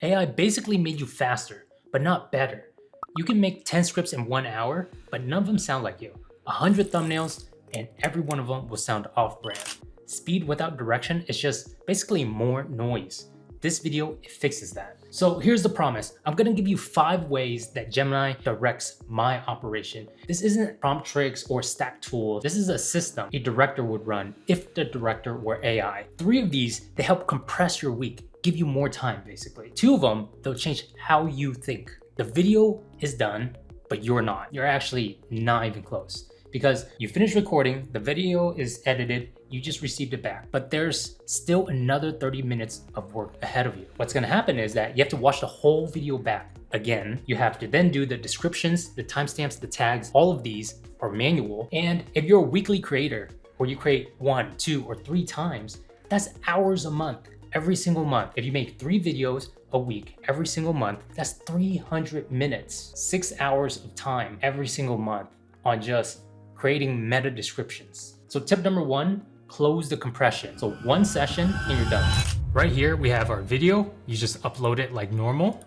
AI basically made you faster, but not better. You can make 10 scripts in 1 hour, but none of them sound like you. 100 thumbnails, and every one of them will sound off-brand. Speed without direction is just basically more noise. This video fixes that. So here's the promise. I'm gonna give you 5 ways that Gemini directs my operation. This isn't prompt tricks or stack tools. This is a system a director would run if the director were AI. 3 of these, they help compress your week, give you more time basically. 2 of them, they'll change how you think. The video is done, but you're not. You're actually not even close. Because you finished recording, the video is edited, you just received it back. But there's still another 30 minutes of work ahead of you. What's gonna happen is that you have to watch the whole video back again. You have to then do the descriptions, the timestamps, the tags, all of these are manual. And if you're a weekly creator, where you create 1, 2, or 3 times, that's hours a month, every single month. If you make 3 videos a week, every single month, that's 300 minutes, 6 hours of time every single month on just creating meta descriptions. So tip number 1, close the compression. So 1 session and you're done. Right here, we have our video. You just upload it like normal.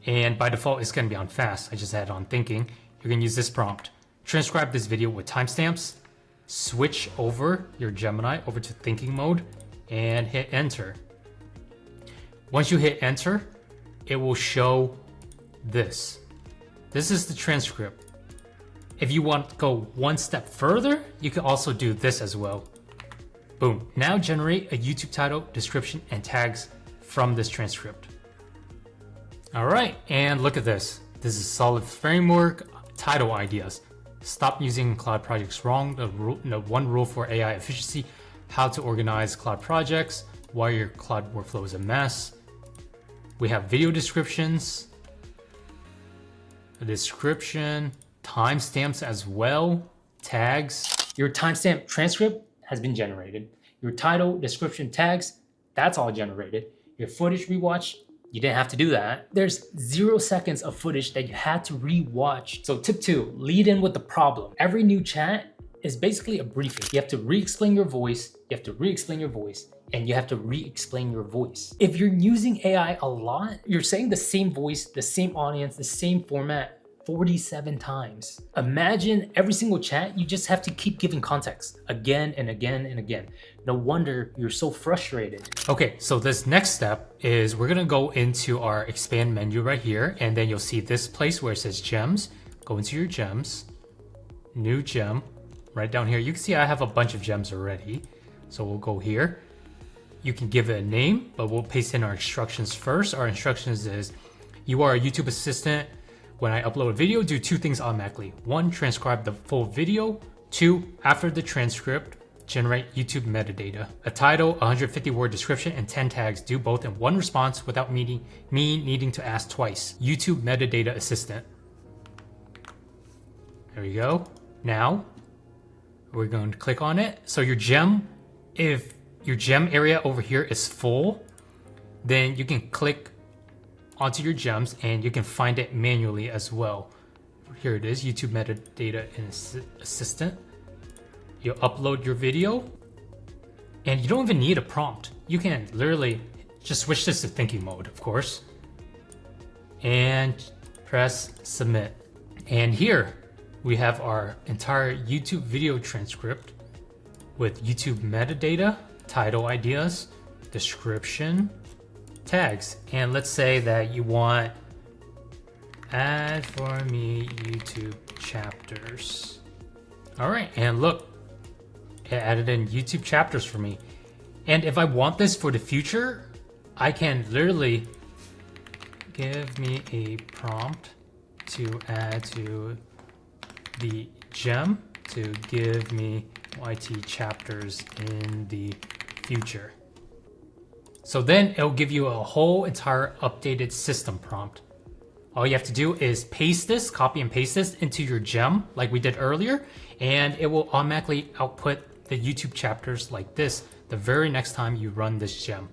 And by default, it's gonna be on fast. I just had it on thinking. You're gonna use this prompt. Transcribe this video with timestamps, switch over your Gemini over to thinking mode and hit enter. Once you hit enter, it will show this. This is the transcript. If you want to go 1 step further, you can also do this as well. Boom. Now generate a YouTube title, description, and tags from this transcript. All right, and look at this. This is solid framework, title ideas. Stop using cloud projects wrong. The 1 rule for AI efficiency, how to organize cloud projects, why your cloud workflow is a mess. We have video descriptions, a description, timestamps as well, tags. Your timestamp transcript has been generated. Your title, description, tags, that's all generated. Your footage rewatch, you didn't have to do that. There's 0 seconds of footage that you had to rewatch. So tip 2, lead in with the problem. Every new chat is basically a briefing. You have to re-explain your voice, you have to re-explain your voice, and you have to re-explain your voice. If you're using AI a lot, you're saying the same voice, the same audience, the same format 47 times. Imagine every single chat, you just have to keep giving context again and again and again. No wonder you're so frustrated. Okay, so this next step is we're gonna go into our expand menu right here, and then you'll see this place where it says gems. Go into your gems, new gem, right down here. You can see I have a bunch of gems already. So we'll go here. You can give it a name, but we'll paste in our instructions first. Our instructions is, you are a YouTube assistant. When I upload a video, do 2 things automatically. 1, transcribe the full video. 2, after the transcript, generate YouTube metadata. A title, 150-word description, and 10 tags. Do both in 1 response without me needing to ask twice. YouTube metadata assistant. There we go. Now, we're going to click on it. So your gem, if your gem area over here is full, then you can click onto your gems and you can find it manually as well. Here it is, YouTube metadata and assistant. You upload your video and you don't even need a prompt. You can literally just switch this to thinking mode, of course, and press submit. And here we have our entire YouTube video transcript with YouTube metadata, title ideas, description, tags. And let's say that you want add for me YouTube chapters. All right, and look, it added in YouTube chapters for me. And if I want this for the future, I can literally give me a prompt to add to the gem to give me YT chapters in the future. So then it'll give you a whole entire updated system prompt. All you have to do is paste this, copy and paste this into your gem like we did earlier, and it will automatically output the YouTube chapters like this the very next time you run this gem.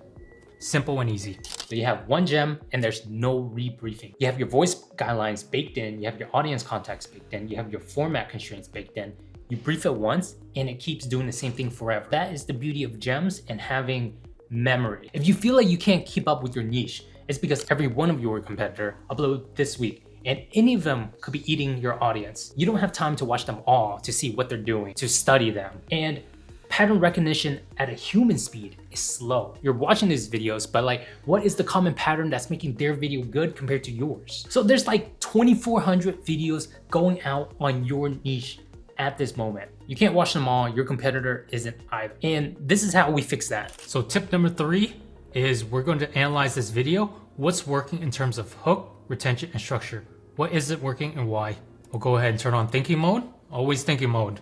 Simple and easy. So you have 1 gem and there's no rebriefing. You have your voice guidelines baked in, you have your audience context baked in, you have your format constraints baked in. You brief it once and it keeps doing the same thing forever. That is the beauty of gems and having memory. If you feel like you can't keep up with your niche, It's because every one of your competitor upload this week, and any of them could be eating your audience. You don't have time to watch them all to see what they're doing, to study them. And pattern recognition at a human speed is slow. You're watching these videos, but like, what is the common pattern that's making their video good compared to yours? So there's like 2,400 videos going out on your niche at this moment. You can't watch them all, your competitor isn't either. And this is how we fix that. So tip number 3 is we're going to analyze this video. What's working in terms of hook, retention, and structure? What isn't working and why? We'll go ahead and turn on thinking mode. Always thinking mode.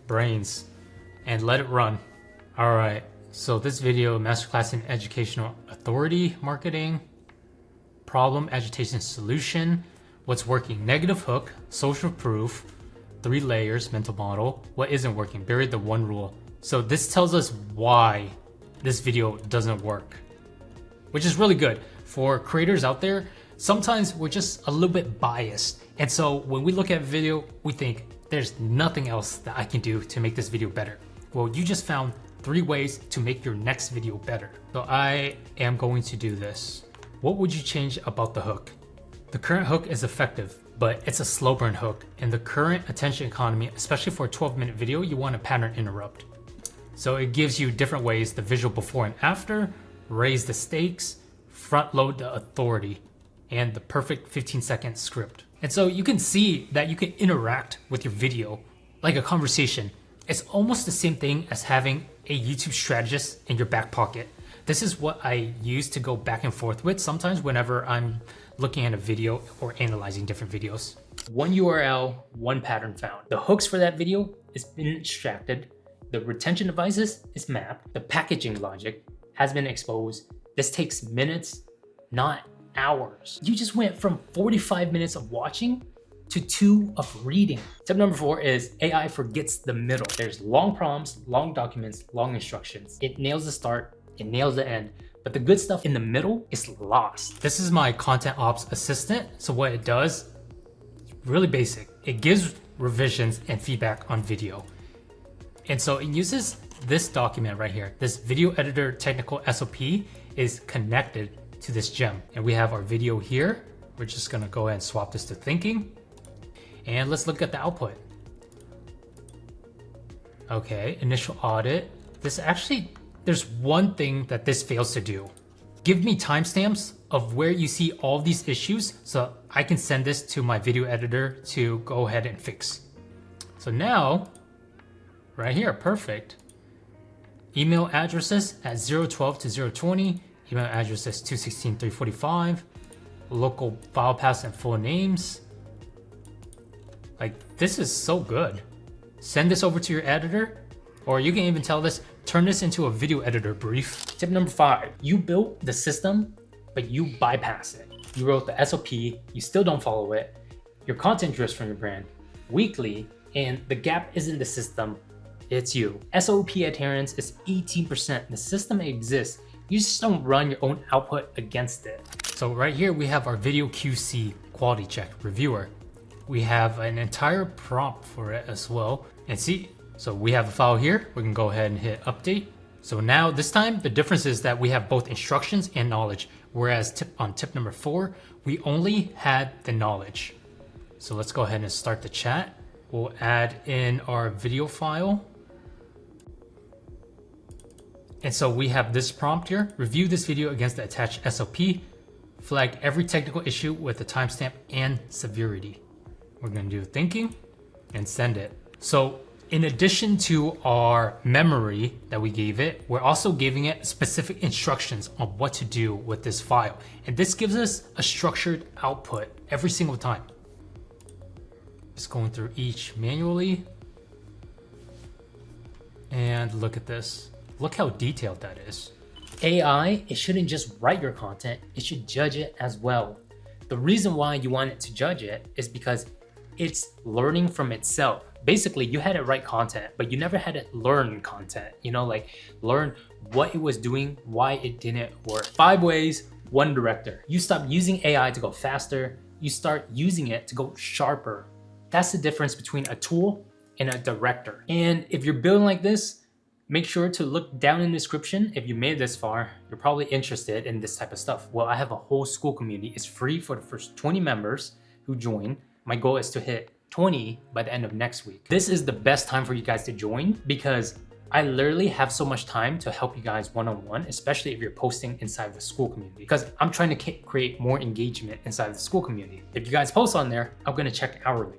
Brains. And let it run. All right, so this video, masterclass in educational authority marketing, problem, agitation, solution, what's working, negative hook, social proof, 3 layers, mental model, what isn't working, bury the 1 rule. So this tells us why this video doesn't work, which is really good. For creators out there, sometimes we're just a little bit biased. And so when we look at a video, we think there's nothing else that I can do to make this video better. Well, you just found 3 ways to make your next video better. So I am going to do this. What would you change about the hook? The current hook is effective, but it's a slow burn hook. In the current attention economy, especially for a 12-minute video, you want a pattern interrupt. So it gives you different ways, the visual before and after, raise the stakes, front load the authority, and the perfect 15-second script. And so you can see that you can interact with your video like a conversation. It's almost the same thing as having a YouTube strategist in your back pocket. This is what I use to go back and forth with sometimes whenever I'm looking at a video or analyzing different videos. 1 URL, 1 pattern found. The hooks for that video has been extracted. The retention devices is mapped. The packaging logic has been exposed. This takes minutes, not hours. You just went from 45 minutes of watching to 2 of reading. Tip number 4 is AI forgets the middle. There's long prompts, long documents, long instructions. It nails the start, it nails the end, but the good stuff in the middle is lost. This is my content ops assistant. So what it does, really basic. It gives revisions and feedback on video. And so it uses this document right here. This video editor technical SOP is connected to this gem. And we have our video here. We're just gonna go ahead and swap this to thinking. And let's look at the output. Okay, initial audit. There's one thing that this fails to do. Give me timestamps of where you see all these issues so I can send this to my video editor to go ahead and fix. So now, right here, perfect. Email addresses at 012 to 020. Email addresses 216, 345. Local file paths and full names. Like, this is so good. Send this over to your editor, or you can even tell this, turn this into a video editor brief. Tip number 5, you built the system, but you bypass it. You wrote the SOP, you still don't follow it. Your content drifts from your brand weekly, and the gap isn't the system, it's you. SOP adherence is 18%. The system exists. You just don't run your own output against it. So right here, we have our video QC quality check reviewer. We have an entire prompt for it as well. And see, so we have a file here. We can go ahead and hit update. So now this time, the difference is that we have both instructions and knowledge. Whereas on tip number 4, we only had the knowledge. So let's go ahead and start the chat. We'll add in our video file. And so we have this prompt here. Review this video against the attached SOP. Flag every technical issue with a timestamp and severity. We're gonna do thinking and send it. So in addition to our memory that we gave it, we're also giving it specific instructions on what to do with this file. And this gives us a structured output every single time. Just going through each manually. And look at this. Look how detailed that is. AI, it shouldn't just write your content, it should judge it as well. The reason why you want it to judge it is because it's learning from itself. Basically, you had it write content, but you never had it learn content, like learn what it was doing, why it didn't work. 5 ways, 1 director. You stop using AI to go faster, you start using it to go sharper. That's the difference between a tool and a director. And if you're building like this, Make sure to look down in the description. If you made it this far, you're probably interested in this type of stuff. Well, I have a whole school community. It's free for the first 20 members who join. My goal is to hit 20 by the end of next week. This is the best time for you guys to join because I literally have so much time to help you guys one-on-one, especially if you're posting inside the school community, because I'm trying to create more engagement inside the school community. If you guys post on there, I'm gonna check hourly.